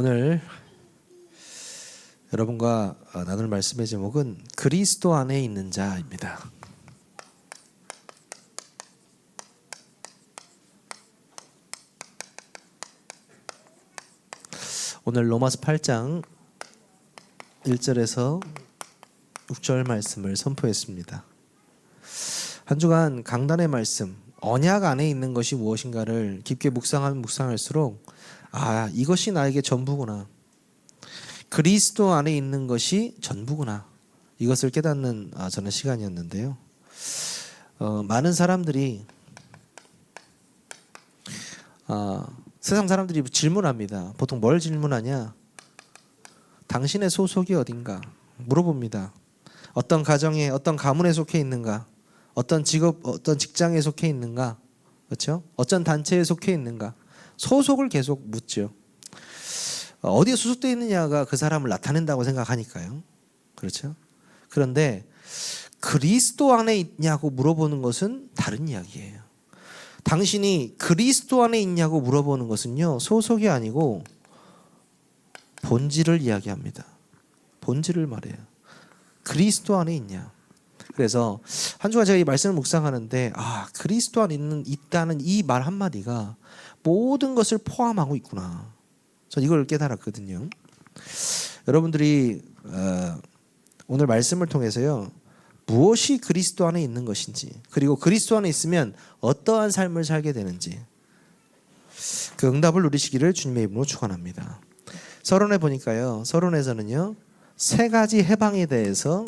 오늘 여러분과 나눌 말씀의 제목은 그리스도 안에 있는 자입니다. 오늘 로마서 8장 1절에서 6절 말씀을 선포했습니다. 한 주간 강단의 말씀, 언약 안에 있는 것이 무엇인가를 깊게 묵상하면 묵상할수록 이것이 나에게 전부구나. 그리스도 안에 있는 것이 전부구나. 이것을 깨닫는 저는 시간이었는데요. 많은 사람들이 세상 사람들이 질문합니다. 보통 뭘 질문하냐? 당신의 소속이 어딘가? 물어봅니다. 어떤 가정에, 어떤 가문에 속해 있는가? 어떤 직업, 어떤 직장에 속해 있는가? 그렇죠? 어떤 단체에 속해 있는가? 소속을 계속 묻죠. 어디에 소속되어 있느냐가 그 사람을 나타낸다고 생각하니까요. 그렇죠? 그런데 그리스도 안에 있냐고 물어보는 것은 다른 이야기예요. 당신이 그리스도 안에 있냐고 물어보는 것은요, 소속이 아니고 본질을 이야기합니다. 본질을 말해요. 그리스도 안에 있냐. 그래서 한 주간 제가 이 말씀을 묵상하는데 그리스도 안에 있다는 이 말 한마디가 모든 것을 포함하고 있구나. 전 이걸 깨달았거든요. 여러분들이 오늘 말씀을 통해서요, 무엇이 그리스도 안에 있는 것인지, 그리고 그리스도 안에 있으면 어떠한 삶을 살게 되는지, 그 응답을 누리시기를 주님의 이름으로 축원합니다. 서론에 보니까요, 서론에서는요, 세 가지 해방에 대해서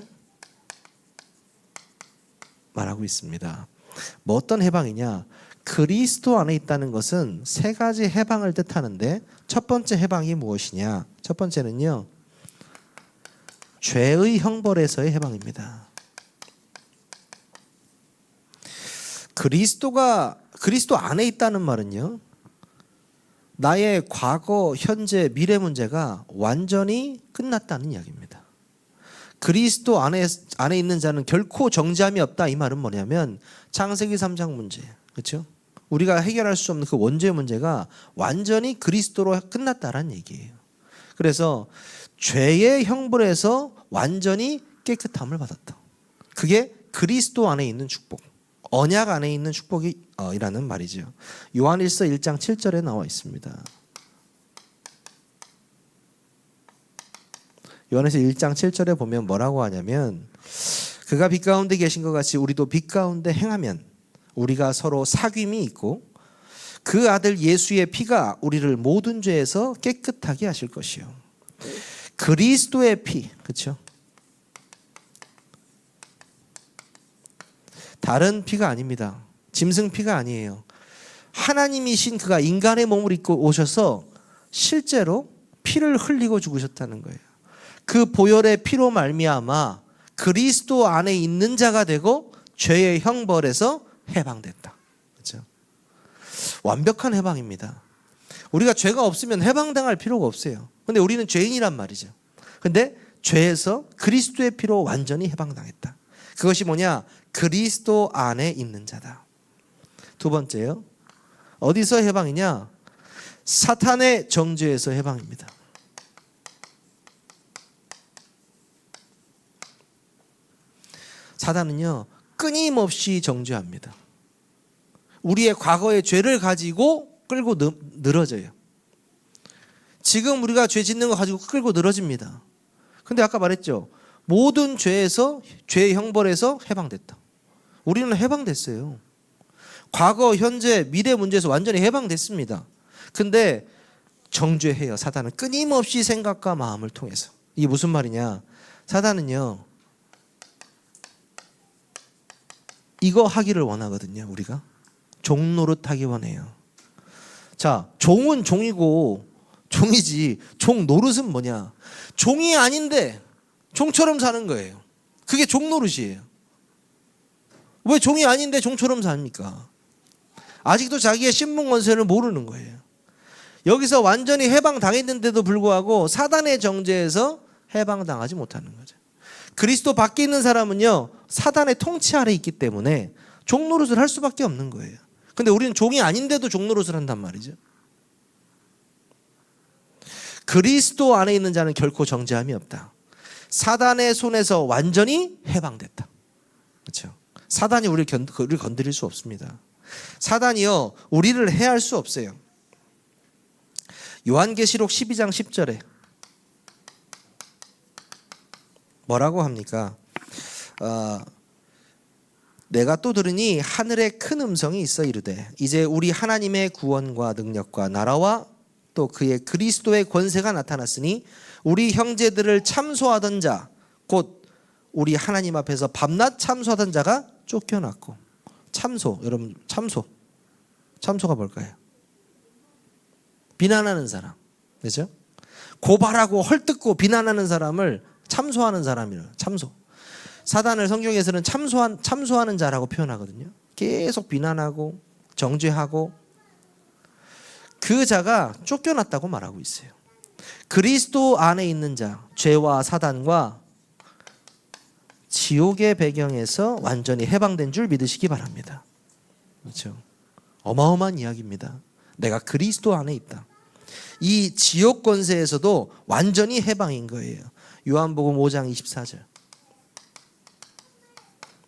말하고 있습니다. 뭐 어떤 해방이냐? 그리스도 안에 있다는 것은 세 가지 해방을 뜻하는데, 첫 번째 해방이 무엇이냐? 첫 번째는요, 죄의 형벌에서의 해방입니다. 그리스도 안에 있다는 말은요, 나의 과거, 현재, 미래 문제가 완전히 끝났다는 이야기입니다. 그리스도 안에 있는 자는 결코 정죄함이 없다. 이 말은 뭐냐면 창세기 3장 문제, 그렇죠? 우리가 해결할 수 없는 그 원죄의 문제가 완전히 그리스도로 끝났다라는 얘기예요. 그래서 죄의 형벌에서 완전히 깨끗함을 받았다. 그게 그리스도 안에 있는 축복, 언약 안에 있는 축복이라는 말이죠. 요한일서 1장 7절에 나와 있습니다. 요한에서 1장 7절에 보면 뭐라고 하냐면, 그가 빛 가운데 계신 것 같이 우리도 빛 가운데 행하면 우리가 서로 사귐이 있고 그 아들 예수의 피가 우리를 모든 죄에서 깨끗하게 하실 것이요. 그리스도의 피, 그렇죠? 다른 피가 아닙니다. 짐승 피가 아니에요. 하나님이신 그가 인간의 몸을 입고 오셔서 실제로 피를 흘리고 죽으셨다는 거예요. 그 보혈의 피로 말미암아 그리스도 안에 있는 자가 되고 죄의 형벌에서 해방됐다. 그렇죠? 완벽한 해방입니다. 우리가 죄가 없으면 해방당할 필요가 없어요. 근데 우리는 죄인이란 말이죠. 근데 죄에서 그리스도의 피로 완전히 해방당했다. 그것이 뭐냐? 그리스도 안에 있는 자다. 두 번째요, 어디서 해방이냐? 사탄의 정죄에서 해방입니다. 사단은요, 끊임없이 정죄합니다. 우리의 과거의 죄를 가지고 끌고 늘어져요. 지금 우리가 죄 짓는 거 가지고 끌고 늘어집니다. 근데 아까 말했죠, 모든 죄에서, 죄의 형벌에서 해방됐다. 우리는 해방됐어요. 과거, 현재, 미래 문제에서 완전히 해방됐습니다. 근데 정죄해요. 사단은 끊임없이 생각과 마음을 통해서. 이게 무슨 말이냐? 사단은요, 이거 하기를 원하거든요. 우리가 종노릇 하기 원해요. 자, 종은 종이고 종이지, 종 노릇은 뭐냐? 종이 아닌데 종처럼 사는 거예요. 그게 종노릇이에요. 왜 종이 아닌데 종처럼 삽니까? 아직도 자기의 신분 권세를 모르는 거예요. 여기서 완전히 해방당했는데도 불구하고 사단의 정죄에서 해방당하지 못하는 거죠. 그리스도 밖에 있는 사람은요, 사단의 통치 아래 있기 때문에 종노릇을 할 수밖에 없는 거예요. 근데 우리는 종이 아닌데도 종노릇을 한단 말이죠. 그리스도 안에 있는 자는 결코 정죄함이 없다. 사단의 손에서 완전히 해방됐다. 그렇죠? 사단이 우리를 건드릴 수 없습니다. 사단이요, 우리를 해할 수 없어요. 요한계시록 12장 10절에 뭐라고 합니까? 내가 또 들으니 하늘에 큰 음성이 있어 이르되 이제 우리 하나님의 구원과 능력과 나라와 또 그의 그리스도의 권세가 나타났으니 우리 형제들을 참소하던 자 곧 우리 하나님 앞에서 밤낮 참소하던 자가 쫓겨났고. 참소, 여러분, 참소가 뭘까요? 비난하는 사람, 그렇죠? 고발하고 헐뜯고 비난하는 사람을 참소하는 사람이에요. 참소. 사단을 성경에서는 참소하는 자라고 표현하거든요. 계속 비난하고 정죄하고 그 자가 쫓겨났다고 말하고 있어요. 그리스도 안에 있는 자, 죄와 사단과 지옥의 배경에서 완전히 해방된 줄 믿으시기 바랍니다. 그렇죠? 어마어마한 이야기입니다. 내가 그리스도 안에 있다. 이 지옥 권세에서도 완전히 해방인 거예요. 요한복음 5장 24절.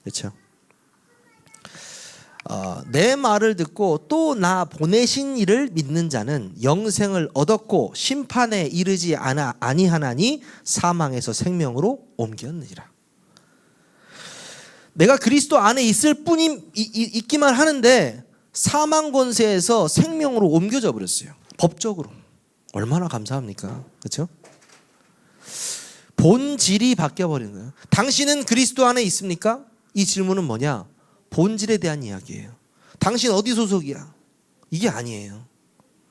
그렇죠? 내 말을 듣고 또 나 보내신 이를 믿는 자는 영생을 얻었고 심판에 이르지 아니하나니 사망에서 생명으로 옮겼느니라. 내가 그리스도 안에 있기만 하는데 사망 권세에서 생명으로 옮겨져 버렸어요. 법적으로. 얼마나 감사합니까? 그렇죠? 본질이 바뀌어 버린 거예요. 당신은 그리스도 안에 있습니까? 이 질문은 뭐냐? 본질에 대한 이야기예요. 당신 어디 소속이야? 이게 아니에요.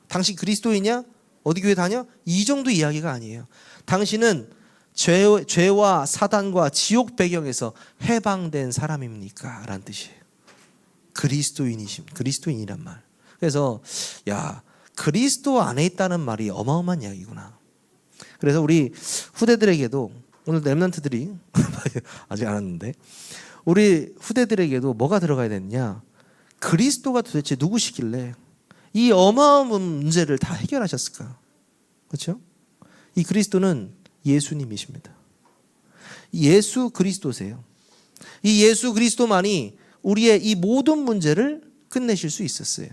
당신 그리스도이냐? 어디 교회 다녀? 이 정도 이야기가 아니에요. 당신은 죄와 사단과 지옥 배경에서 해방된 사람입니까? 라는 뜻이에요. 그리스도인이란 말. 그래서 그리스도 안에 있다는 말이 어마어마한 이야기구나. 그래서 우리 후대들에게도 오늘 렘넌트들이 아직 안 왔는데 우리 후대들에게도 뭐가 들어가야 되느냐? 그리스도가 도대체 누구시길래 이 어마어마한 문제를 다 해결하셨을까? 그렇죠? 이 그리스도는 예수님이십니다. 예수 그리스도세요. 이 예수 그리스도만이 우리의 이 모든 문제를 끝내실 수 있었어요.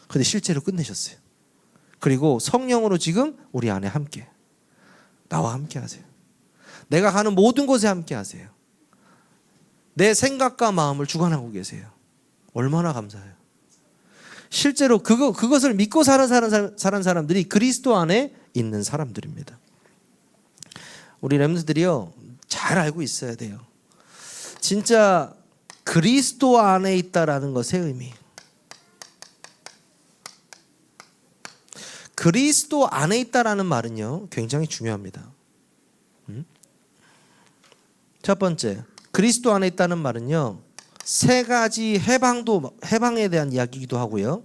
그런데 실제로 끝내셨어요. 그리고 성령으로 지금 우리 안에 함께, 나와 함께 하세요. 내가 가는 모든 곳에 함께 하세요. 내 생각과 마음을 주관하고 계세요. 얼마나 감사해요. 실제로 그것을 믿고 사는 사람들이 그리스도 안에 있는 사람들입니다. 우리 렘너들이요, 잘 알고 있어야 돼요. 진짜 그리스도 안에 있다라는 것의 의미. 그리스도 안에 있다라는 말은요, 굉장히 중요합니다. 첫 번째, 그리스도 안에 있다는 말은요, 세 가지 해방에 대한 이야기이기도 하고요,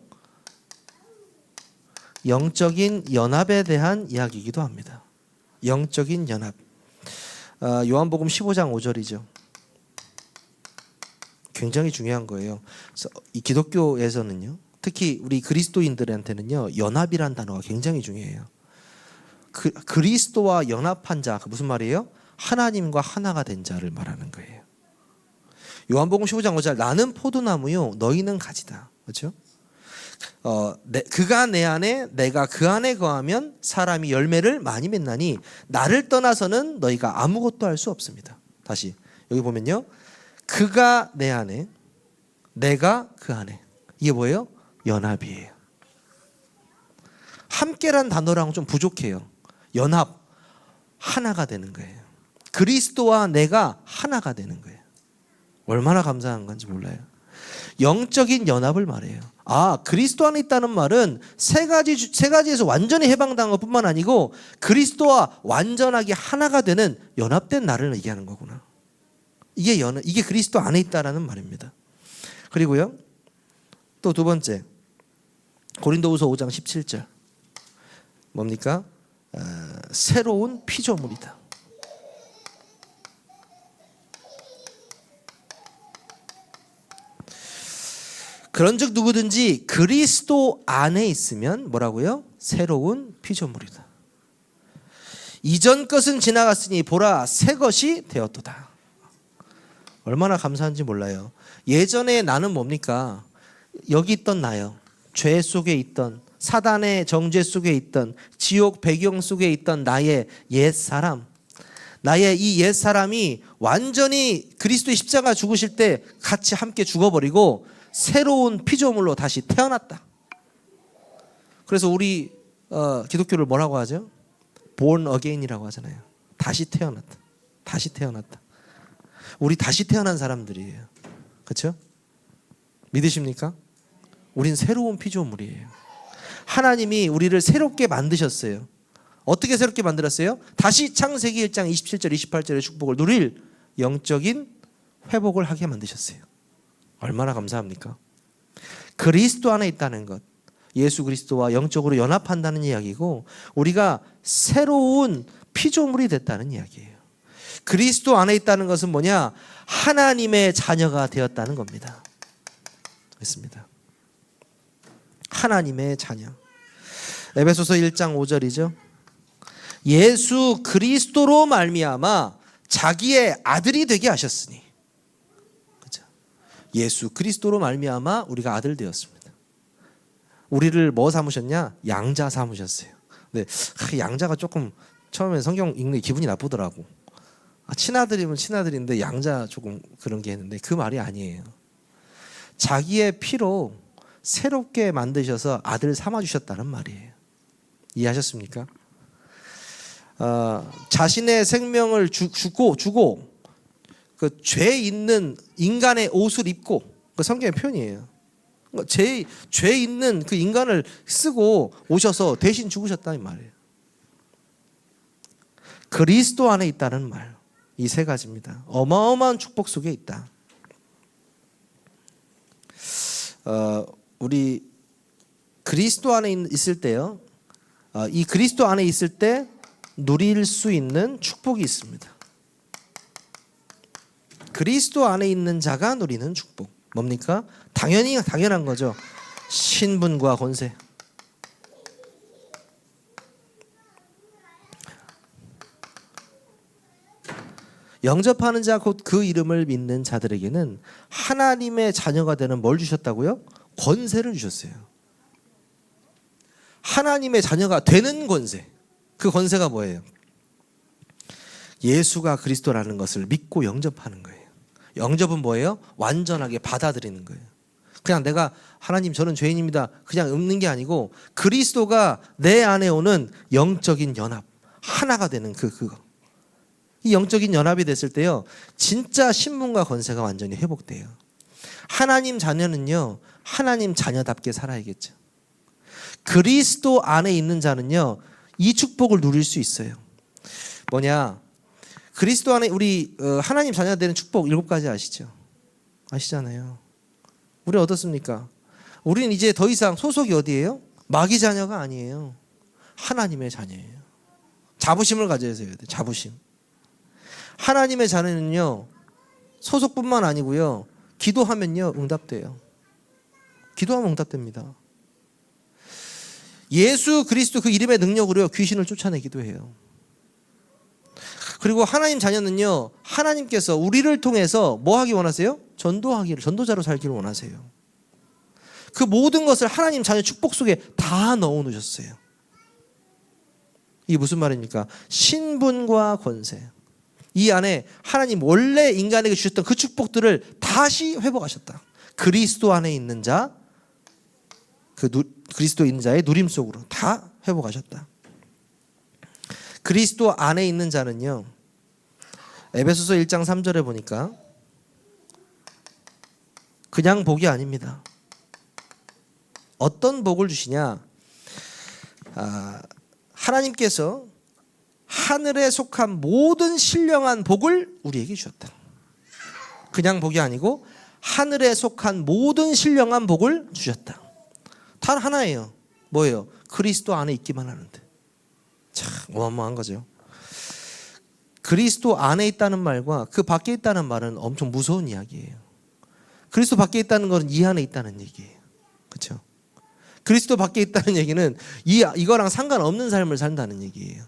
영적인 연합에 대한 이야기이기도 합니다. 영적인 연합. 요한복음 15장 5절이죠. 굉장히 중요한 거예요. 그래서 이 기독교에서는요, 특히 우리 그리스도인들한테는요, 연합이란 단어가 굉장히 중요해요. 그리스도와 연합한 자, 무슨 말이에요? 하나님과 하나가 된 자를 말하는 거예요. 요한복음 15장 5절, 나는 포도나무요 너희는 가지다. 그렇죠? 그가 내 안에 내가 그 안에 거하면 사람이 열매를 많이 맺나니 나를 떠나서는 너희가 아무것도 할 수 없습니다. 다시 여기 보면요, 그가 내 안에 내가 그 안에, 이게 뭐예요? 연합이에요. 함께란 단어랑 좀 부족해요. 연합, 하나가 되는 거예요. 그리스도와 내가 하나가 되는 거예요. 얼마나 감사한 건지 몰라요. 영적인 연합을 말해요. 그리스도 안에 있다는 말은 세 가지에서 완전히 해방당한 것뿐만 아니고 그리스도와 완전하게 하나가 되는 연합된 나를 얘기하는 거구나. 이게 그리스도 안에 있다라는 말입니다. 그리고요, 또 두 번째, 고린도후서 5장 17절. 뭡니까? 새로운 피조물이다. 그런즉 누구든지 그리스도 안에 있으면 뭐라고요? 새로운 피조물이다. 이전 것은 지나갔으니 보라 새 것이 되었도다. 얼마나 감사한지 몰라요. 예전에 나는 뭡니까? 여기 있던 나요. 죄 속에 있던, 사단의 정죄 속에 있던, 지옥 배경 속에 있던 나의 옛사람, 나의 이 옛사람이 완전히 그리스도의 십자가 죽으실 때 같이 함께 죽어버리고 새로운 피조물로 다시 태어났다. 그래서 우리 기독교를 뭐라고 하죠? born again이라고 하잖아요. 다시 태어났다. 다시 태어났다. 우리 다시 태어난 사람들이에요. 그렇죠? 믿으십니까? 우린 새로운 피조물이에요. 하나님이 우리를 새롭게 만드셨어요. 어떻게 새롭게 만들었어요? 다시 창세기 1장 27절 28절의 축복을 누릴 영적인 회복을 하게 만드셨어요. 얼마나 감사합니까? 그리스도 안에 있다는 것, 예수 그리스도와 영적으로 연합한다는 이야기고, 우리가 새로운 피조물이 됐다는 이야기예요. 그리스도 안에 있다는 것은 뭐냐? 하나님의 자녀가 되었다는 겁니다. 그렇습니다. 하나님의 자녀. 에베소서 1장 5절이죠. 예수 그리스도로 말미암아 자기의 아들이 되게 하셨으니. 그렇죠? 예수 그리스도로 말미암아 우리가 아들 되었습니다. 우리를 뭐 삼으셨냐? 양자 삼으셨어요. 근데 양자가 조금 처음에 성경 읽는 게 기분이 나쁘더라고. 친아들이면 친아들인데 양자 조금 그런 게 있는데 그 말이 아니에요. 자기의 피로 새롭게 만드셔서 아들 삼아주셨다는 말이에요. 이해하셨습니까? 자신의 생명을 주고 그 죄 있는 인간의 옷을 입고, 그 성경의 표현이에요. 죄 있는 그 인간을 쓰고 오셔서 대신 죽으셨다는 말이에요. 그리스도 안에 있다는 말, 이 세 가지입니다. 어마어마한 축복 속에 있다. 우리 그리스도 안에 있을 때요, 이 그리스도 안에 있을 때 누릴 수 있는 축복이 있습니다. 그리스도 안에 있는 자가 누리는 축복. 뭡니까? 당연한 거죠. 신분과 권세. 영접하는 자 곧 그 이름을 믿는 자들에게는 하나님의 자녀가 되는 뭘 주셨다고요? 권세를 주셨어요. 하나님의 자녀가 되는 권세. 그 권세가 뭐예요? 예수가 그리스도라는 것을 믿고 영접하는 거예요. 영접은 뭐예요? 완전하게 받아들이는 거예요. 그냥 내가 하나님 저는 죄인입니다 그냥 읊는 게 아니고 그리스도가 내 안에 오는 영적인 연합, 하나가 되는 그거. 이 영적인 연합이 됐을 때요, 진짜 신분과 권세가 완전히 회복돼요. 하나님 자녀는요, 하나님 자녀답게 살아야겠죠. 그리스도 안에 있는 자는요, 이 축복을 누릴 수 있어요. 뭐냐? 그리스도 안에 우리 하나님 자녀가 되는 축복 7가지 아시죠? 아시잖아요. 우리 어떻습니까? 우리는 이제 더 이상 소속이 어디예요? 마귀 자녀가 아니에요. 하나님의 자녀예요. 자부심을 가져야 돼요. 자부심. 하나님의 자녀는요, 소속뿐만 아니고요, 기도하면요 응답돼요. 기도하면 응답됩니다. 예수 그리스도 그 이름의 능력으로 귀신을 쫓아내기도 해요. 그리고 하나님 자녀는요, 하나님께서 우리를 통해서 뭐 하기 원하세요? 전도자로 살기를 원하세요. 그 모든 것을 하나님 자녀 축복 속에 다 넣어 놓으셨어요. 이게 무슨 말입니까? 신분과 권세. 이 안에 하나님 원래 인간에게 주셨던 그 축복들을 다시 회복하셨다. 그리스도 안에 있는 자, 그리스도 있는 자의 누림 속으로 다 회복하셨다. 그리스도 안에 있는 자는요, 에베소서 1장 3절에 보니까 그냥 복이 아닙니다. 어떤 복을 주시냐? 하나님께서 하늘에 속한 모든 신령한 복을 우리에게 주셨다. 그냥 복이 아니고 하늘에 속한 모든 신령한 복을 주셨다. 단 하나예요. 뭐예요? 그리스도 안에 있기만 하는데. 참 어마어마한 거죠. 그리스도 안에 있다는 말과 그 밖에 있다는 말은 엄청 무서운 이야기예요. 그리스도 밖에 있다는 것은 이 안에 있다는 얘기예요. 그렇죠? 그리스도 밖에 있다는 얘기는 이거랑 상관없는 삶을 산다는 얘기예요.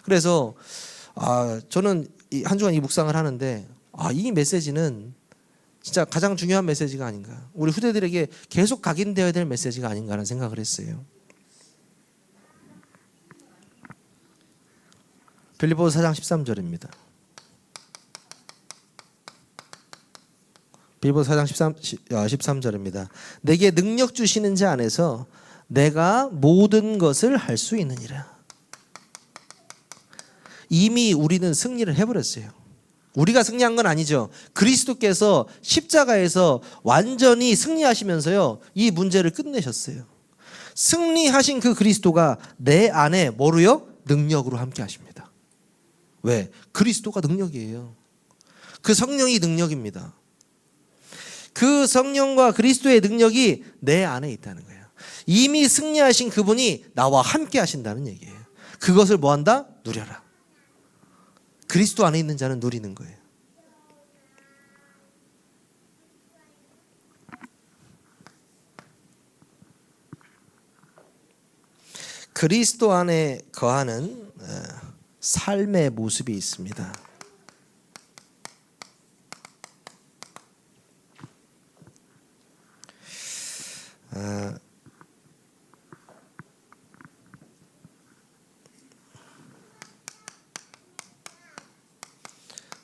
그래서 저는 한 주간 이 묵상을 하는데 이 메시지는 진짜 가장 중요한 메시지가 아닌가. 우리 후대들에게 계속 각인되어야 될 메시지가 아닌가라는 생각을 했어요. 빌립보서 4장 13절입니다. 빌립보서 4장 13절입니다. 내게 능력 주시는 자 안에서 내가 모든 것을 할 수 있느니라. 이미 우리는 승리를 해버렸어요. 우리가 승리한 건 아니죠. 그리스도께서 십자가에서 완전히 승리하시면서요, 이 문제를 끝내셨어요. 승리하신 그 그리스도가 내 안에 뭐로요? 능력으로 함께 하십니다. 왜? 그리스도가 능력이에요. 그 성령이 능력입니다. 그 성령과 그리스도의 능력이 내 안에 있다는 거예요. 이미 승리하신 그분이 나와 함께 하신다는 얘기예요. 그것을 뭐한다? 누려라. 그리스도 안에 있는 자는 누리는 거예요. 그리스도 안에 거하는 삶의 모습이 있습니다.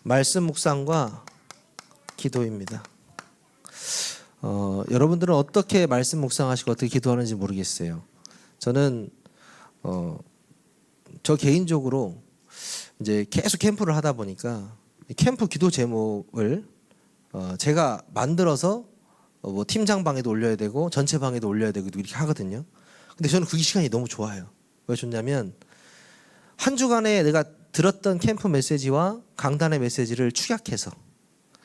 말씀 묵상과 기도입니다. 여러분들은 어떻게 말씀 묵상하시고 어떻게 기도하는지 모르겠어요. 저는 저 개인적으로 이제 계속 캠프를 하다 보니까 캠프 기도 제목을 제가 만들어서 뭐 팀장방에도 올려야 되고 전체 방에도 올려야 되고 이렇게 하거든요. 근데 저는 그 시간이 너무 좋아요. 왜 좋냐면 한 주간에 내가 들었던 캠프 메시지와 강단의 메시지를 축약해서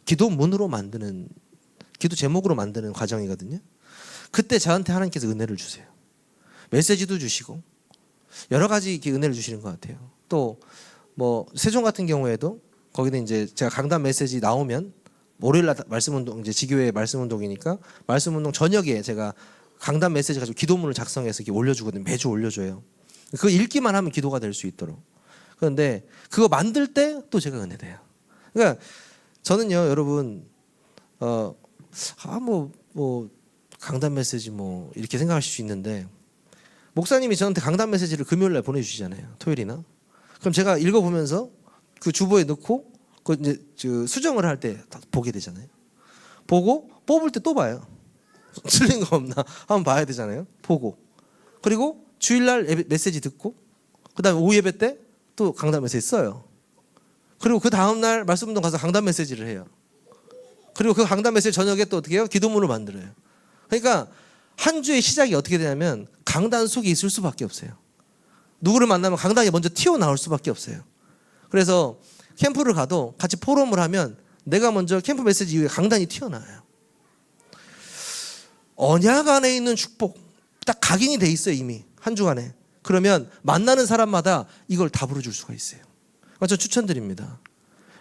기도문으로 만드는, 기도 제목으로 만드는 과정이거든요. 그때 저한테 하나님께서 은혜를 주세요. 메시지도 주시고 여러 가지 이렇게 은혜를 주시는 것 같아요. 또 뭐 세종 같은 경우에도 거기는 이제 제가 강단 메시지 나오면 월요일날 말씀운동, 이제 지교회 말씀운동이니까 말씀운동 저녁에 제가 강단 메시지 가지고 기도문을 작성해서 이렇게 올려주거든요. 매주 올려줘요. 그거 읽기만 하면 기도가 될 수 있도록. 그런데 그거 만들 때 또 제가 은혜돼요. 그러니까 저는요, 여러분, 뭐 강단 메시지 뭐 이렇게 생각하실 수 있는데, 목사님이 저한테 강단 메시지를 금요일날 보내주시잖아요. 토요일이나. 그럼 제가 읽어보면서 그 주보에 넣고 그 이제 수정을 할 때 보게 되잖아요. 보고 뽑을 때 또 봐요. 틀린 거 없나 한번 봐야 되잖아요. 보고 그리고 주일날 메시지 듣고 그다음에 오후 예배 때 또 강단 메시지 써요. 그리고 그 다음날 말씀운동 가서 강단 메시지를 해요. 그리고 그 강단 메시지 저녁에 또 어떻게 해요? 기도문을 만들어요. 그러니까 한 주의 시작이 어떻게 되냐면 강단 속에 있을 수밖에 없어요. 누구를 만나면 강단이 먼저 튀어나올 수밖에 없어요. 그래서 캠프를 가도 같이 포럼을 하면 내가 먼저 캠프 메시지 이후에 강단이 튀어나와요. 언약 안에 있는 축복 딱 각인이 돼 있어요. 이미 한 주간에. 그러면 만나는 사람마다 이걸 다 불어줄 수가 있어요. 그러니까 저 추천드립니다.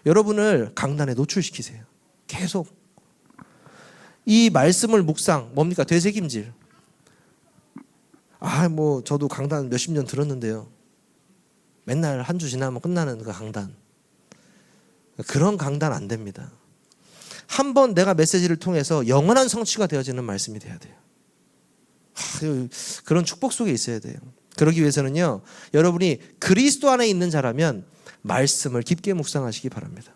여러분을 강단에 노출시키세요. 계속 이 말씀을 묵상, 뭡니까? 되새김질. 뭐 저도 강단 몇십 년 들었는데요. 맨날 한 주 지나면 끝나는 그 강단. 그런 강단 안 됩니다. 한번 내가 메시지를 통해서 영원한 성취가 되어지는 말씀이 돼야 돼요. 그런 축복 속에 있어야 돼요. 그러기 위해서는요, 여러분이 그리스도 안에 있는 자라면 말씀을 깊게 묵상하시기 바랍니다.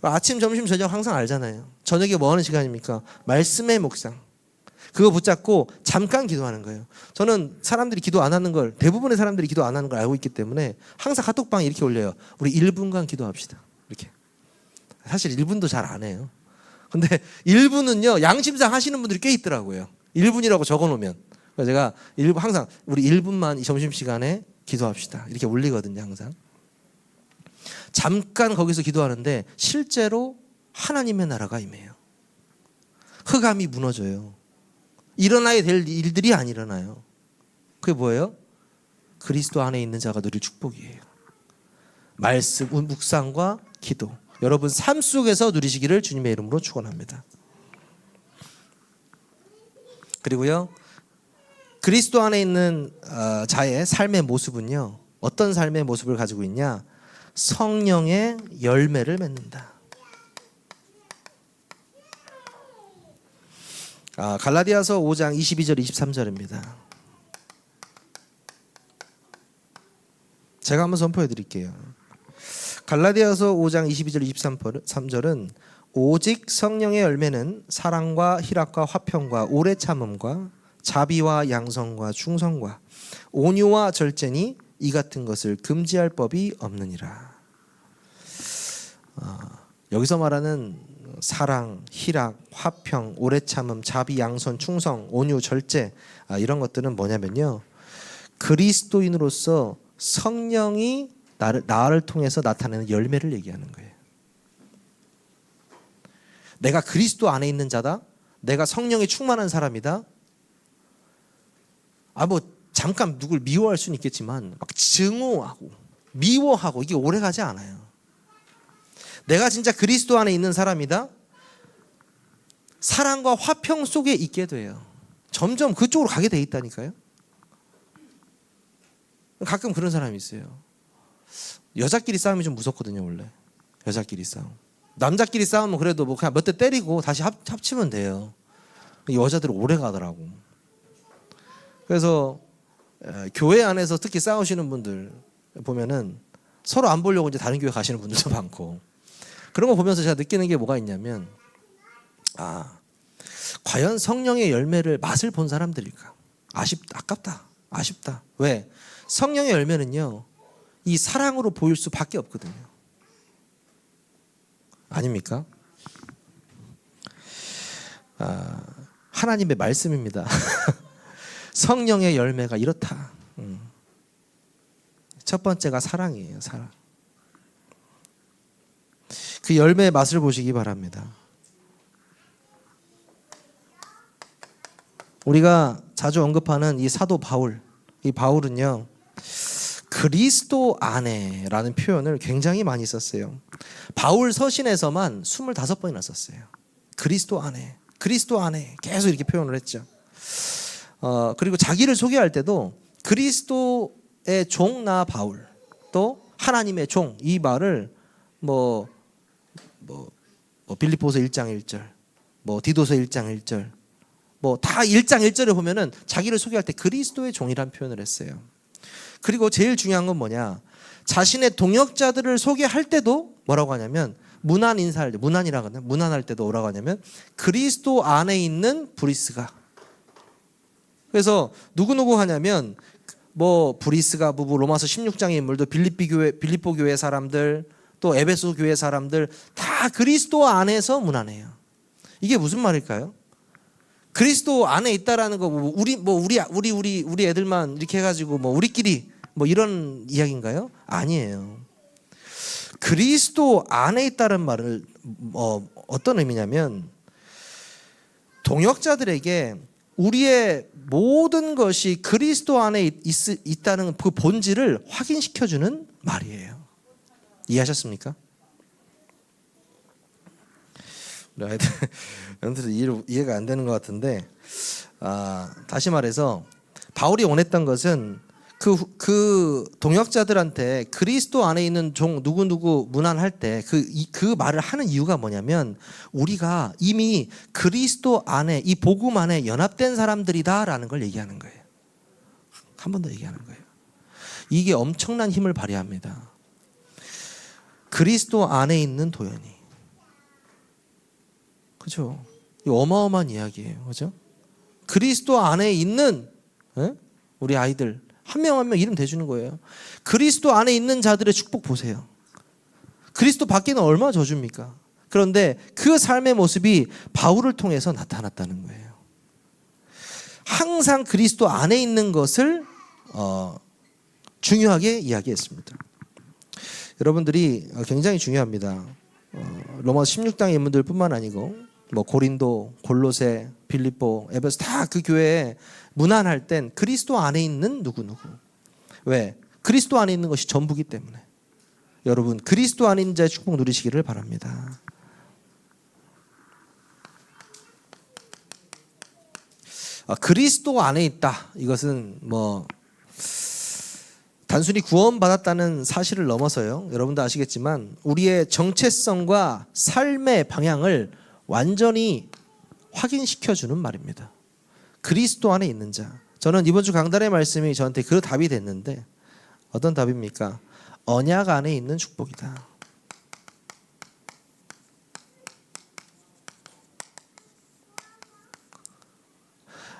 아침, 점심, 저녁 항상 알잖아요. 저녁에 뭐 하는 시간입니까? 말씀의 묵상. 그거 붙잡고 잠깐 기도하는 거예요. 저는 사람들이 기도 안 하는 걸, 대부분의 사람들이 기도 안 하는 걸 알고 있기 때문에 항상 카톡방에 이렇게 올려요. 우리 1분간 기도합시다. 이렇게. 사실 1분도 잘 안 해요. 근데 1분은요, 양심상 하시는 분들이 꽤 있더라고요. 1분이라고 적어놓으면. 그래서 제가 항상 우리 1분만 이 점심시간에 기도합시다. 이렇게 올리거든요, 항상. 잠깐 거기서 기도하는데 실제로 하나님의 나라가 임해요. 흑암이 무너져요. 일어나야 될 일들이 안 일어나요. 그게 뭐예요? 그리스도 안에 있는 자가 누릴 축복이에요. 말씀, 묵상과 기도. 여러분 삶 속에서 누리시기를 주님의 이름으로 축원합니다. 그리고요, 그리스도 안에 있는 자의 삶의 모습은요, 어떤 삶의 모습을 가지고 있냐? 성령의 열매를 맺는다. 갈라디아서 5장 22절 23절입니다. 제가 한번 선포해 드릴게요. 갈라디아서 5장 22절 23절은 오직 성령의 열매는 사랑과 희락과 화평과 오래 참음과 자비와 양성과 충성과 온유와 절제니 이 같은 것을 금지할 법이 없느니라. 여기서 말하는 사랑, 희락, 화평, 오래 참음, 자비, 양선, 충성, 온유, 절제 이런 것들은 뭐냐면요, 그리스도인으로서 성령이 나를 통해서 나타내는 열매를 얘기하는 거예요. 내가 그리스도 안에 있는 자다. 내가 성령이 충만한 사람이다. 잠깐 누굴 미워할 수는 있겠지만 막 증오하고 미워하고 이게 오래가지 않아요. 내가 진짜 그리스도 안에 있는 사람이다. 사랑과 화평 속에 있게 돼요. 점점 그쪽으로 가게 돼 있다니까요. 가끔 그런 사람이 있어요. 여자끼리 싸움이 좀 무섭거든요, 원래. 여자끼리 싸움. 남자끼리 싸우면 그래도 뭐 그냥 몇 대 때리고 다시 합치면 돼요. 여자들은 오래 가더라고. 그래서 교회 안에서 특히 싸우시는 분들 보면은 서로 안 보려고 이제 다른 교회 가시는 분들도 많고, 그런 거 보면서 제가 느끼는 게 뭐가 있냐면, 과연 성령의 열매를 맛을 본 사람들일까? 아깝다. 아쉽다. 왜? 성령의 열매는요, 이 사랑으로 보일 수밖에 없거든요. 아닙니까? 하나님의 말씀입니다. 성령의 열매가 이렇다. 첫 번째가 사랑이에요. 사랑. 그 열매의 맛을 보시기 바랍니다. 우리가 자주 언급하는 이 사도 바울, 이 바울은요, 그리스도 안에라는 표현을 굉장히 많이 썼어요. 바울 서신에서만 25번이나 썼어요. 그리스도 안에, 그리스도 안에 계속 이렇게 표현을 했죠. 그리고 자기를 소개할 때도 그리스도의 종 나 바울, 또 하나님의 종, 이 말을 빌립보서 1장 1절, 디도서 1장 1절, 다 1장 1절에 보면은 자기를 소개할 때 그리스도의 종이라는 표현을 했어요. 그리고 제일 중요한 건 뭐냐? 자신의 동역자들을 소개할 때도 뭐라고 하냐면, 문안인사할 때, 문안이라고 하나? 문안할 때도 뭐라고 하냐면, 그리스도 안에 있는 브리스가. 그래서 누구누구 하냐면, 브리스가 부부, 로마서 16장의 인물도, 빌립보 교회 사람들, 또 에베소 교회 사람들 다 그리스도 안에서 문안해요. 이게 무슨 말일까요? 그리스도 안에 있다라는 거, 우리 애들만 이렇게 해가지고 우리끼리 이런 이야기인가요? 아니에요. 그리스도 안에 있다는 말은 어떤 의미냐면, 동역자들에게 우리의 모든 것이 그리스도 안에 있다는 그 본질을 확인시켜주는 말이에요. 이해하셨습니까? 여러분들 이해가 안 되는 것 같은데, 다시 말해서 바울이 원했던 것은 그 동역자들한테 그리스도 안에 있는 종 누구누구 문안할 때 그 말을 하는 이유가 뭐냐면, 우리가 이미 그리스도 안에, 이 복음 안에 연합된 사람들이다라는 걸 얘기하는 거예요. 한 번 더 얘기하는 거예요. 이게 엄청난 힘을 발휘합니다. 그리스도 안에 있는 도연이. 그죠? 이거 어마어마한 이야기예요. 그죠? 그리스도 안에 있는 우리 아이들 한 명 한 명 이름 대주는 거예요. 그리스도 안에 있는 자들의 축복 보세요. 그리스도 밖에는 얼마나 저주입니까? 그런데 그 삶의 모습이 바울을 통해서 나타났다는 거예요. 항상 그리스도 안에 있는 것을 중요하게 이야기했습니다. 여러분들이 굉장히 중요합니다. 로마서 16장의 인물들 뿐만 아니고 고린도, 골로새, 빌립보, 에베소 다 그 교회에 문안할 땐 그리스도 안에 있는 누구누구. 왜? 그리스도 안에 있는 것이 전부기 때문에. 여러분, 그리스도 안에 있는 자의 축복 누리시기를 바랍니다. 그리스도 안에 있다. 이것은 단순히 구원받았다는 사실을 넘어서요, 여러분도 아시겠지만 우리의 정체성과 삶의 방향을 완전히 확인시켜주는 말입니다. 그리스도 안에 있는 자. 저는 이번 주 강단의 말씀이 저한테 그 답이 됐는데, 어떤 답입니까? 언약 안에 있는 축복이다.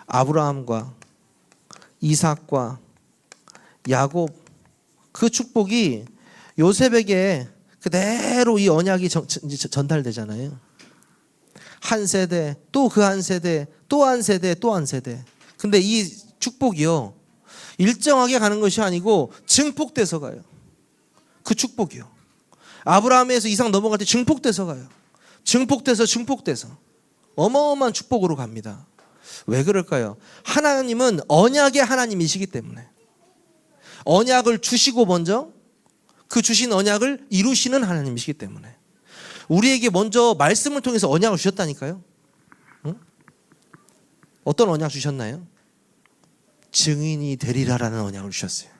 아브라함과 이삭과 야곱, 그 축복이 요셉에게 그대로 이 언약이 전달되잖아요. 한 세대, 또 그 한 세대, 또 한 세대, 또 한 세대. 근데 이 축복이요, 일정하게 가는 것이 아니고 증폭돼서 가요. 그 축복이요. 아브라함에서 이삭 넘어갈 때 증폭돼서 가요. 증폭돼서 어마어마한 축복으로 갑니다. 왜 그럴까요? 하나님은 언약의 하나님이시기 때문에. 언약을 주시고 먼저 그 주신 언약을 이루시는 하나님이시기 때문에. 우리에게 먼저 말씀을 통해서 언약을 주셨다니까요. 응? 어떤 언약 주셨나요? 증인이 되리라라는 언약을 주셨어요.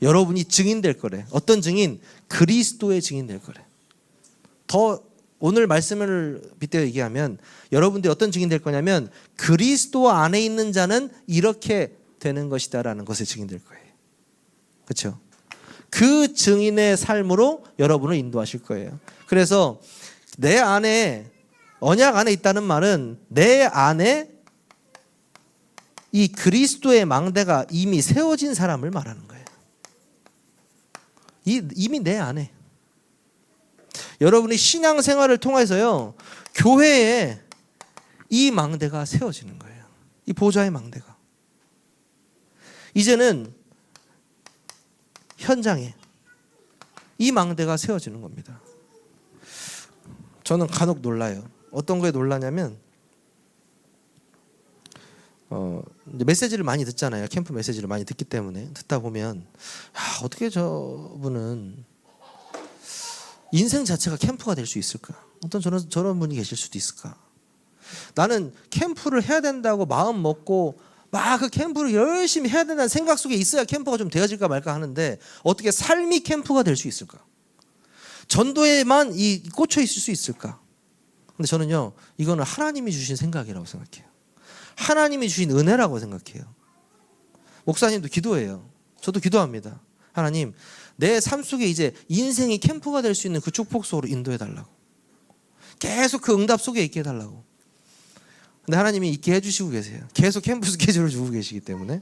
여러분이 증인 될 거래. 어떤 증인? 그리스도의 증인 될 거래. 더 오늘 말씀을 빗대어 얘기하면 여러분들이 어떤 증인 될 거냐면 그리스도 안에 있는 자는 이렇게 되는 것이다라는 것의 증인 될 거예요. 그렇죠? 그 증인의 삶으로 여러분을 인도하실 거예요. 그래서 내 안에, 언약 안에 있다는 말은 내 안에 이 그리스도의 망대가 이미 세워진 사람을 말하는 거예요. 이미 내 안에. 여러분이 신앙생활을 통해서요, 교회에 이 망대가 세워지는 거예요. 이 보좌의 망대가. 이제는 현장에 이 망대가 세워지는 겁니다. 저는 간혹 놀라요. 어떤 거에 놀라냐면 이제 메시지를 많이 듣잖아요. 캠프 메시지를 많이 듣기 때문에. 듣다 보면 어떻게 저분은 인생 자체가 캠프가 될 수 있을까? 어떤 저런 분이 계실 수도 있을까? 나는 캠프를 해야 된다고 마음 먹고 막 그 캠프를 열심히 해야 된다는 생각 속에 있어야 캠프가 좀 되어질까 말까 하는데 어떻게 삶이 캠프가 될 수 있을까? 전도에만 꽂혀 있을 수 있을까? 근데 저는요, 이거는 하나님이 주신 생각이라고 생각해요. 하나님이 주신 은혜라고 생각해요. 목사님도 기도해요. 저도 기도합니다. 하나님, 내 삶 속에 이제 인생이 캠프가 될 수 있는 그 축복 속으로 인도해 달라고. 계속 그 응답 속에 있게 해달라고. 근데 하나님이 있게 해주시고 계세요. 계속 캠프 스케줄을 주고 계시기 때문에.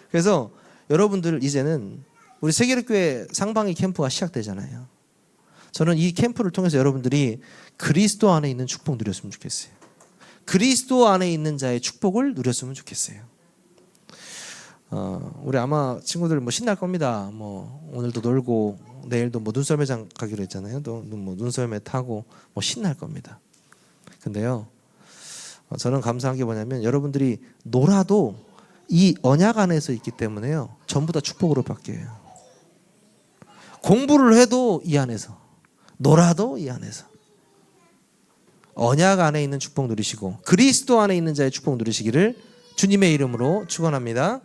그래서 여러분들 이제는 우리 세계교회 상방위 캠프가 시작되잖아요. 저는 이 캠프를 통해서 여러분들이 그리스도 안에 있는 축복 누렸으면 좋겠어요. 그리스도 안에 있는 자의 축복을 누렸으면 좋겠어요. 우리 아마 친구들 신날 겁니다. 오늘도 놀고 내일도 눈썰매장 가기로 했잖아요. 또 눈썰매 타고 신날 겁니다. 근데요, 저는 감사한 게 뭐냐면 여러분들이 놀아도 이 언약 안에서 있기 때문에요, 전부 다 축복으로 바뀌어요. 공부를 해도 이 안에서, 놀아도 이 안에서. 언약 안에 있는 축복 누리시고 그리스도 안에 있는 자의 축복 누리시기를 주님의 이름으로 축원합니다.